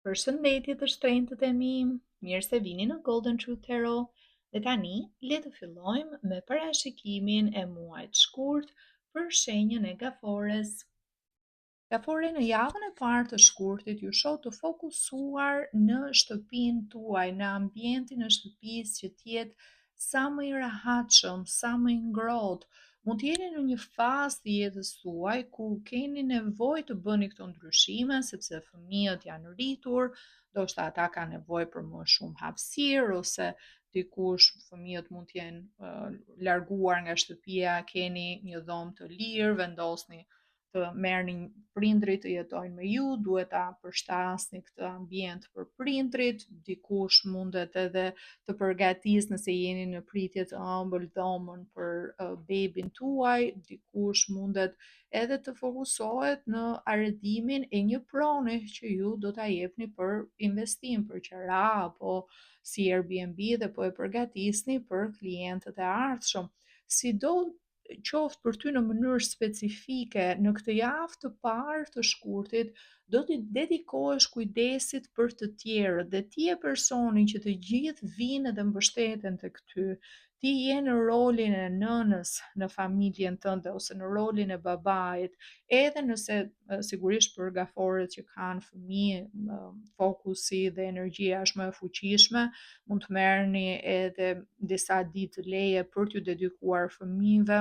Përshëndetje të shtrenjtët e mi, mirë se vini në Golden Truth Tarot. Dhe tani, le të fillojmë me parashikimin e muajit shkurt për shenjën e Gafores. Gafore, në javën e parë të shkurtit, ju shoh të fokusuar në shtëpinë tuaj, në ambientin e shtëpisë që t'jetë sa më i rehatshëm, sa më i ngrohtë. Mund të jeni në një fazë të jetës tuaj ku keni nevojë të bëni këto ndryshime sepse fëmijët janë rritur, ndoshta ata kanë nevojë për më shumë hapësirë ose dikush fëmijët mund të jenë larguar nga shtëpia, keni një dhomë të lirë, vendosni të merrni prindrit të jetojnë me ju, duhet ta përshtasni këtë ambient për prindrit, dikush mundet edhe të përgatis nëse jeni në pritje të ëmbël dhomën për bebin tuaj, dikush mundet edhe të fokusohet në arredimin e një prone që ju do ta jepni për investim, për qira apo si Airbnb dhe po e përgatisni për klientët e ardhshëm. Sido qoftë për ty në mënyrë specifike, në këtë javë të parë të shkurtit, do t'i dedikohesh kujdesit për të tjerët dhe ti je personi që të gjithë vinë dhe mbështeten tek ty. Ti je në rolin e nënës në familjen tënde ose në rolin e babait, edhe nëse sigurisht për gaforët që kanë fëmijë, fokusi dhe energjia është më e fuqishme, mund të merrni edhe disa ditë leje për t'ju dedikuar fëmijëve,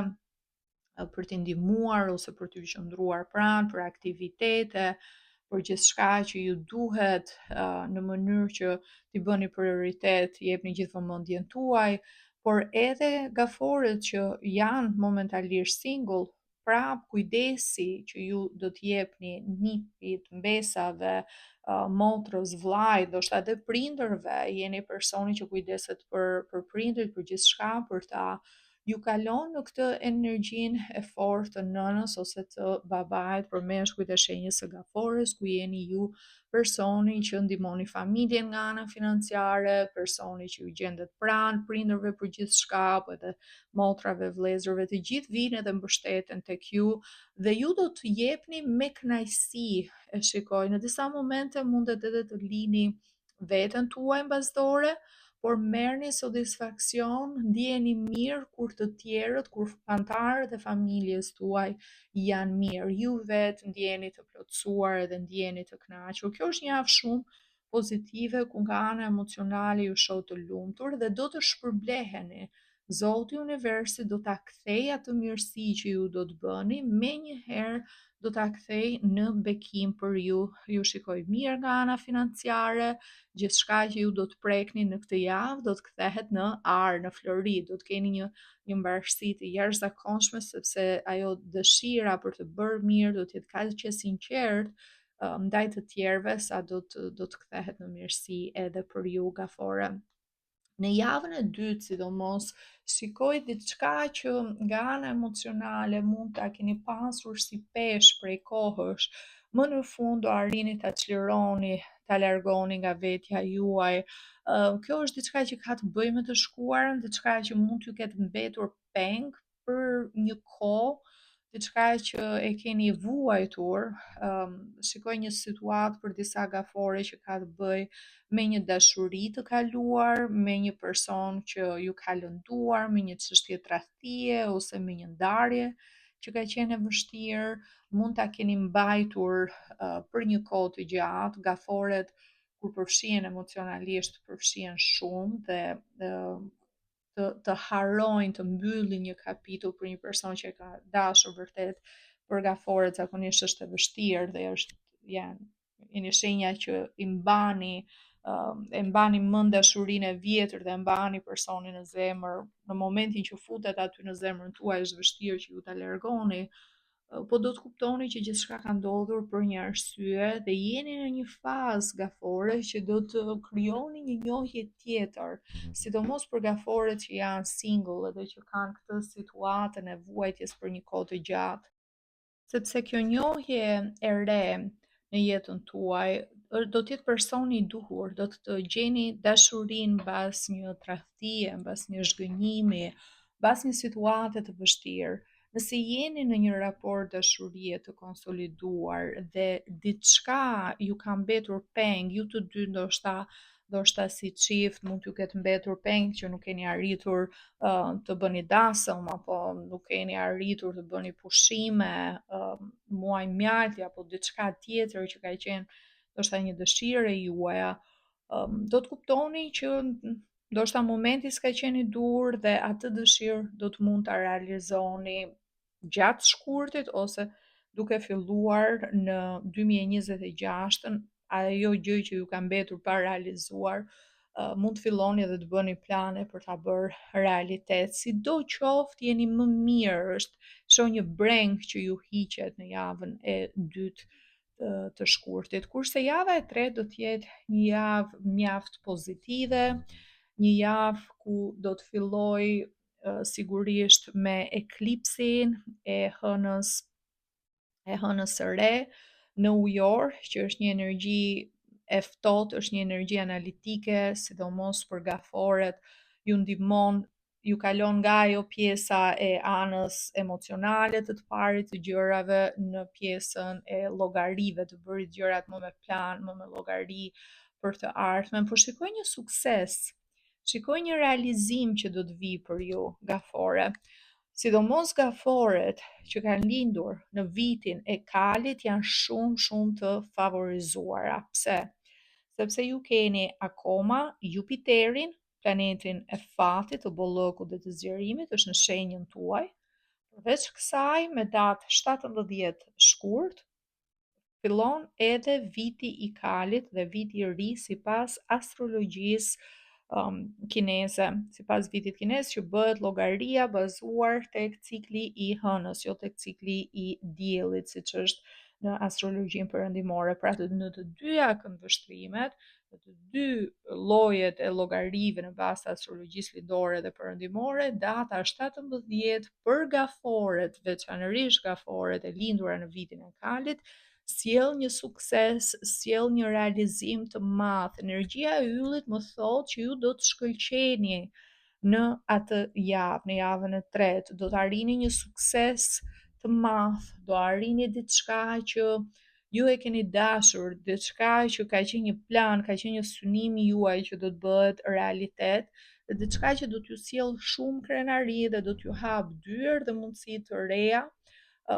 për t'i ndihmuar ose për t'ju qëndruar pranë për aktivitete, për gjithçka që ju duhet në mënyrë që t'i bëni prioritet, jepni gjithë vëmendjen tuaj, por edhe gaforët që janë momentalisht single, prap kujdesi që ju do t'jepni nipit, mbesave, motrës, vllajt, ndoshta edhe prindërve, jeni personi që kujdeset për prindrit, për gjithçka, për ta ju kalon në këtë energjinë e fortë të nënës ose të babait për meshkujt e shenjës së Gafores, ku jeni ju personi që ndihmoni familjen nga ana financiare, personi që ju gjendet pranë prindërve për gjithçka, apo edhe motrave, vëllezërve, të gjithë vinë dhe mbështeten tek ju dhe ju do të jepni me kënaqësi. E shikoj, në disa momente mundet edhe të lini veten tuaj mbasdore, por merrni satisfaksion, ndjeni mirë kur të tjerët, kur anëtarët e familjes tuaj janë mirë, ju vetë ndjeni të plotësuar dhe ndjeni të kënaqur. Kjo është një javë shumë pozitive ku nga ana emocionale ju shoh të lumtur dhe do të shpërbleheni. Zoti i Universit do ta kthejë atë mirësi që ju do të bëni, menjëherë do ta kthej në bekim për ju. Ju shikoj mirë nga ana financiare, gjithçka që ju do të prekni në këtë javë do të kthehet në ar, në flori, do të keni një mbarësi të jashtëzakonshme sepse ajo dëshira për të bërë mirë do të jetë kaq e sinqertë ndaj të tjerëve sa do të kthehet në mirësi edhe për ju, Gafore. Në javën e dytë, sidomos, shikoj diçka që nga ana emocionale mund ta keni pasur si peshë prej kohësh, më në fund do arrini ta çlironi, ta largoni nga vetja juaj. Kjo është diçka që ka të bëjë me të shkuarën, diçka që mund t'ju ketë mbetur peng për një kohë, diçka që e keni vuajtur. Shikoj një situatë për disa gafore që ka të bëjë me një dashuri të kaluar, me një person që ju ka lënduar, me një çështje tradhtie ose me një ndarje që ka qenë e vështirë, mund ta keni mbajtur për një kohë të gjatë. Gaforet kur përfshihen emocionalisht përfshihen shumë dhe të harrojnë të mbyllin një kapitull për një person që e ka dashur vërtet. Për gaforet zakonisht është e vështirë dhe janë një shenja që e mbani mend dashurinë e vjetër dhe e mbani personin në zemër. Në momentin që futet aty në zemrën tuaj është vështirë që ju ta largoni, po do të kuptoni që gjithçka ka ndodhur për një arsye dhe jeni në një fazë gafore që do të krijoni një njohje tjetër, sidomos për gaforet që janë single edhe që kanë këtë situatën e vuajtjes për një kohë të gjatë. Sepse kjo njohje e re në jetën tuaj do të jetë personi i duhur, do të gjeni dashurinë mbas një tradhtie, mbas një zhgënjimi, mbas një situate të vështirë. Nëse jeni në një raport dashurie të konsoliduar dhe diçka ju ka mbetur peng, ju të dy ndoshta si çift mund t'ju ketë mbetur peng që nuk keni arritur të bëni dasëm apo nuk keni arritur të bëni pushime muaj mjalti apo diçka tjetër që ka qenë ndoshta një dëshirë e juaja, do të kuptoni që ndoshta momenti s'ka qenë i dur dhe atë dëshirë do të mund ta realizoni gjatë shkurtit ose duke filluar në 2026-ën, ajo gjë që ju ka mbetur pa realizuar, mund të filloni dhe të bëni plane për ta bërë realitet. Sidoqoftë jeni më mirë, është shoh një breng që ju hiqet në javën e dytë të shkurtit. Kurse java e tretë do të jetë një javë mjaft pozitive, një javë ku do të filloj sigurisht me eklipsin e hënës së re në ujor, që është një energji e ftohtë, është një energji analitike, sidomos për gaforet, ju ndihmon, ju kalon nga ajo pjesa e anës emocionale të parit të gjërave në pjesën e llogarive, të bërit gjërat më me plan, më me llogari për të ardhmen, por shikoj një sukses, shikoj një realizim që do të vi për ju, gafore. Sidomos gaforet që kanë lindur në vitin e kalit janë shumë të favorizuara. Pse? Sepse ju keni akoma Jupiterin, planetin e fatit, të bollokut dhe të zgjerimit, është në shenjën tuaj. Përveç kësaj, me datë 17 shkurt, fillon edhe viti i kalit dhe viti i ri sipas astrologjisë kineze, sipas vitit kinez që bëhet llogaria bazuar tek cikli i hënës, jo tek cikli i diellit, siç është në astrologjinë perëndimore. Pra në të dyja këndvështrimet, në të dy llojet e llogarive në bazë të astrologjisë lindore dhe perëndimore, data 17 për gaforet, veçanërisht gaforet e lindura në vitin e kalit, sjell një sukses, sjell një realizim të madh. Energjia e yllit më thotë që ju do të shkëlqeni në atë javë, në javën e tretë, do të arrini një sukses të madh, do arrini diçka që ju e keni dashur, diçka që ka qenë një plan, ka qenë një synim juaj që do të bëhet realitet, dhe diçka që do t'ju sjell shumë krenari dhe do t'ju hap dyer dhe mundësi të reja.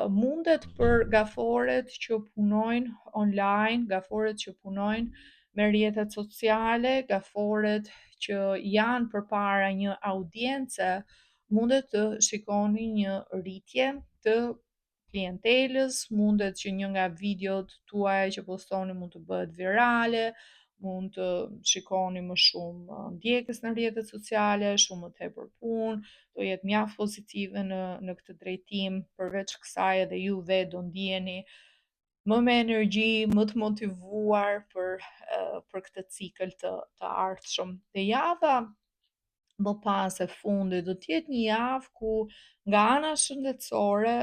Mundet për gaforet që punojnë online, gaforet që punojnë me rrjetet sociale, gaforet që janë përpara një audience, mundet të shikoni një rritje të klientelës, mundet që një nga videot tuaja që postoni mund të bëhet virale, mund të shikoni më shumë ndjekës në rrjetet sociale, shumë më tepër punë, do jetë mjaft pozitive në këtë drejtim. Përveç kësaj edhe ju vetë do ndjeni më me energji, më të motivuar për këtë cikël të ardhshëm. Dhe java më pas e fundit do të jetë një javë ku nga ana shëndetësore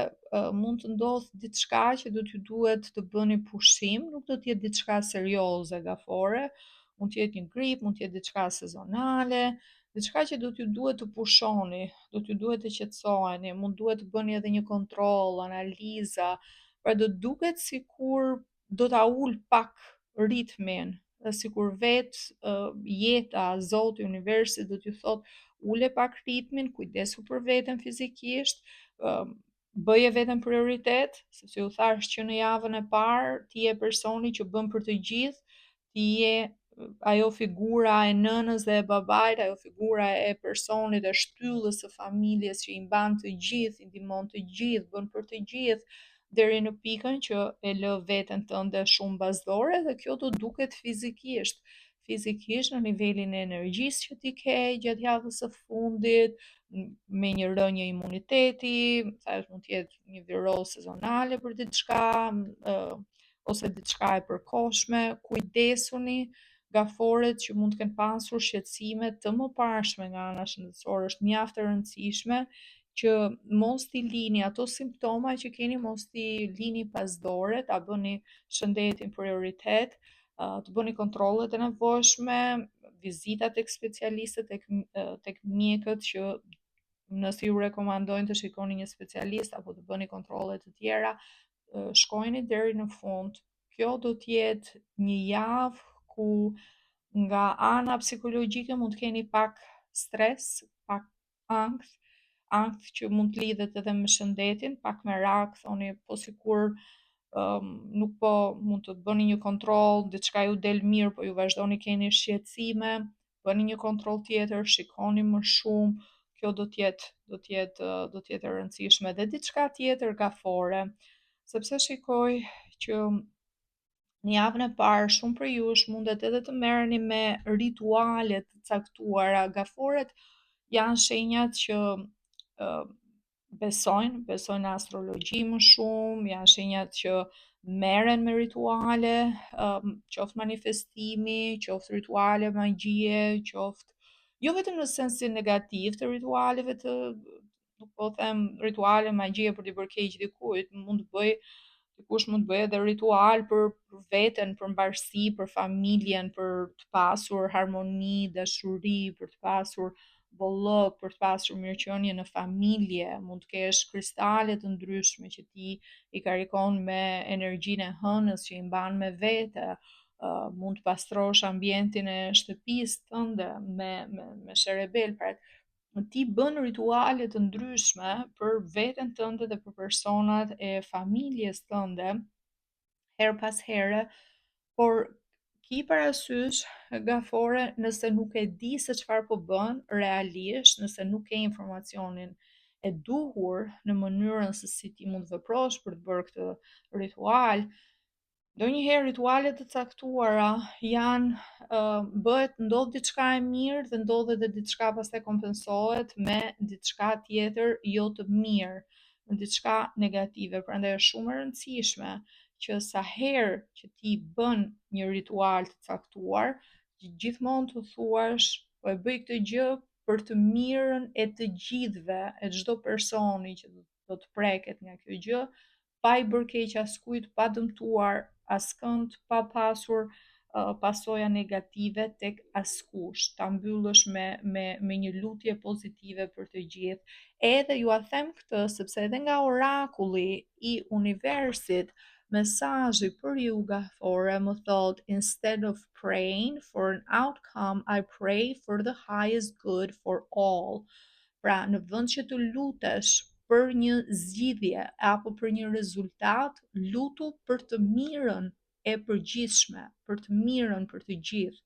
mund të ndodhë diçka që do t'ju duhet të bëni pushim, nuk do të jetë diçka serioze gafore, mund të jetë një grip, mund të jetë diçka sezonale, diçka që do t'ju duhet të pushoni, do t'ju duhet të qetësoheni, mund duhet të bëni edhe një kontroll, analiza, pra do duket sikur do ta ul pak ritmin, sikur vetë jeta, Zoti, universi do t'ju thotë ule pak ritmin, kujdesu për veten fizikisht, bëje veten prioritet, sepse ju thash që në javën e parë ti je personi që bën për të gjithë, ti je ajo figura e nënës dhe e babait, ajo figura e personit e shtyllës së familjes që i mban të gjithë, i ndihmon të gjithë, bën për të gjithë, deri në pikën që e lë veten tënde shumë bazdore dhe kjo do duket fizikisht në nivelin e energjisë që ti ke gjatë javës së fundit, me një rënje imuniteti, thash mund të jetë një virozë sezonale për diçka, ose diçka e përkohshme, kujdesuni gaforet që mund të kenë pasur shqetësime të mëparshme nga ana shëndetësore, është mjaft e rëndësishme që mos t'i lini ato simptoma që keni, mos t'i lini pas dore, ta bëni shëndetin prioritet, të bëni kontrollet e nevojshme, vizita tek specialistët, tek mjekët që nëse ju rekomandojnë të shikoni një specialist apo të bëni kontrolle të tjera, shkojni deri në fund. Kjo do t'jetë një javë ku nga ana psikologjike mund të keni pak stres, pak ankth, ankth që mund të lidhet edhe me shëndetin, pak merak, thoni po sikur nuk po mund të bëni një kontroll, diçka ju del mirë, po ju vazhdoni keni shqetësime, bëni një kontroll tjetër, shikoni më shumë, kjo do t'jetë e rëndësishme dhe diçka tjetër gafore, sepse shikoj që në javën e parë shumë për jush mundet edhe të merreni me rituale të caktuara. Gaforet janë shenjat që uh, besojnë në astrologji më shumë, janë shenjat që merren me rituale, qoftë manifestimi, qoftë rituale magjie, qoftë jo vetëm në sensin negativ të ritualeve të nuk po them rituale magjie për t'i bërë keq dikujt, dikush mund të bëjë edhe ritual për veten, për mbarësi, për familjen, për të pasur harmoni, dashuri, për të pasur bollok, për të pasur mirëqenie në familje, mund të kesh kristale të ndryshme që ti i karikon me energjinë e hënës që i mban me vete, mund të pastrosh ambientin e shtëpisë tënde me sherebel, pra ti bën rituale të ndryshme për veten tënde dhe për personat e familjes tënde her pas here, por ki parasysh gafore nëse nuk e di se çfarë po bën realisht, nëse nuk ke informacionin e duhur në mënyrën se si ti mund të veprosh për të bërë këtë ritual. Ndonjëherë ritualet të caktuara janë bëhet ndodh diçka e mirë dhe ndodh edhe diçka pastaj kompensohet me diçka tjetër jo të mirë, me diçka negative. Prandaj është shumë e rëndësishme që sa herë që ti bën një ritual të caktuar, gjithmonë të thuash po e bëj këtë gjë për të mirën e të gjithëve, e çdo personi që do të preket nga kjo gjë, pa i bërë keq askujt, pa dëmtuar askënd, pa pasur pasoja negative tek askush, ta mbyllësh me një lutje pozitive për të gjithë. Edhe ju a them këtë sepse edhe nga orakulli i universit, mesazhi për ju gafore më thot instead of praying for an outcome, I pray for the highest good for all. Pra në vend që të lutesh për një zgjidhje apo për një rezultat, lutu për të mirën e përgjithshme, për të mirën për të gjithë.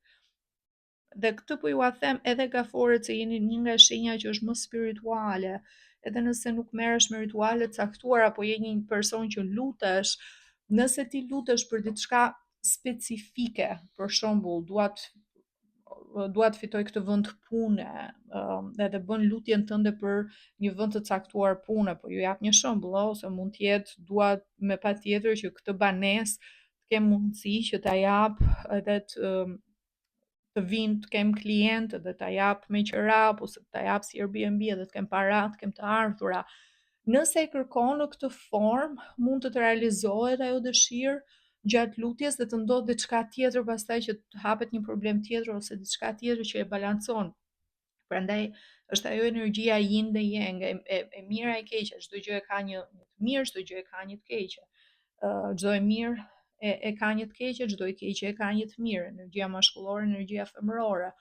Dhe këtë po ju a them edhe gaforet se jeni një nga shenja që është më spirituale, edhe nëse nuk merresh me rituale të caktuara, apo je një person që lutesh, nëse ti lutesh për diçka specifike, për shembull, dua të fitoj këtë vend pune, edhe bën lutjen tënde për një vend të caktuar pune, po ju jap një shembull, ose mund të jetë dua me patjetër që këtë banesë të kem mundësi që ta jap edhe të vinë të kem klientë dhe ta jap me qërap ose ta jap si Airbnb edhe të kem para, të kem të ardhura. Nëse e kërkon në këtë formë, mund të realizohet ajo dëshirë gjatë lutjes dhe të ndodhë diçka tjetër pastaj që të hapet një problem tjetër ose diçka tjetër që e balancon. Prandaj është ajo energjia yin dhe yang, e mira e keqe, çdo gjë e ka një të mirë, çdo gjë e ka një të keqe. Çdo e mirë e ka një të keqe, çdo e keqe e ka një të mirë, energjia maskullore, energjia femërore,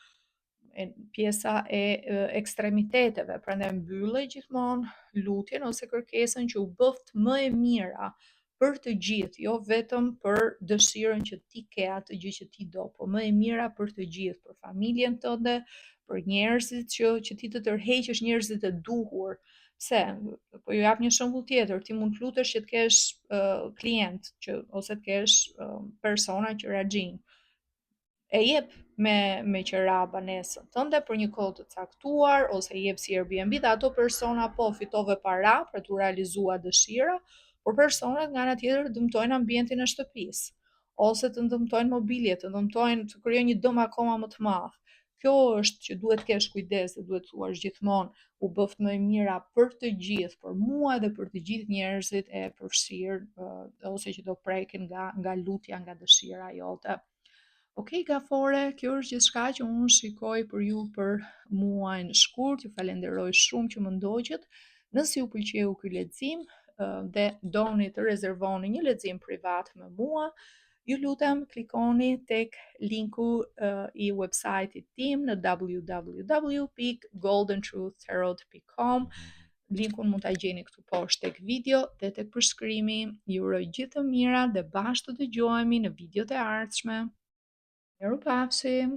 pjesa e ekstremiteteve, prandaj mbyllë gjithmonë lutjen ose kërkesën që u bëft më e mira për të gjithë, jo vetëm për dëshirën që ti ke, atë gjë që ti do, po më e mira për të gjithë, për familjen tënde, për njerëzit që ti të tërheqësh njerëzit e duhur. Pse? Po ju jap një shembull tjetër, ti mund të lutesh që të kesh klient që ose të kesh persona që raxhin. E jep me qira banesën tënde për një kohë të caktuar ose i jep si Airbnb dhe ato persona po fitove para për tu realizuar dëshira, por personat nga ana tjetër dëmtojnë ambientin e shtëpisë ose të dëmtojnë mobiljet, të dëmtojnë të krijojnë një dëm akoma më të madh. Kjo është që duhet të kesh kujdes dhe duhet thuash gjithmonë u bëft më e mira për të gjithë, për mua dhe për të gjithë njerëzit e përfshirë ose që do prekin nga lutja, nga dëshira jote. Okej, gafore, kjo është gjithçka që unë shikoj për ju për muajin shkurt. Ju falenderoj shumë që më ndoqët. Nëse ju pëlqeu ky lexim dhe doni të rezervoni një lexim privat me mua, ju lutem klikoni tek linku i website-it tim në www.goldentruthtarot.com. Linkun mund ta gjeni këtu poshtë tek video dhe tek përshkrimi. Ju uroj gjithë të mira dhe bashkë të dëgjohemi në videot e ardhshme. Miru pafshim!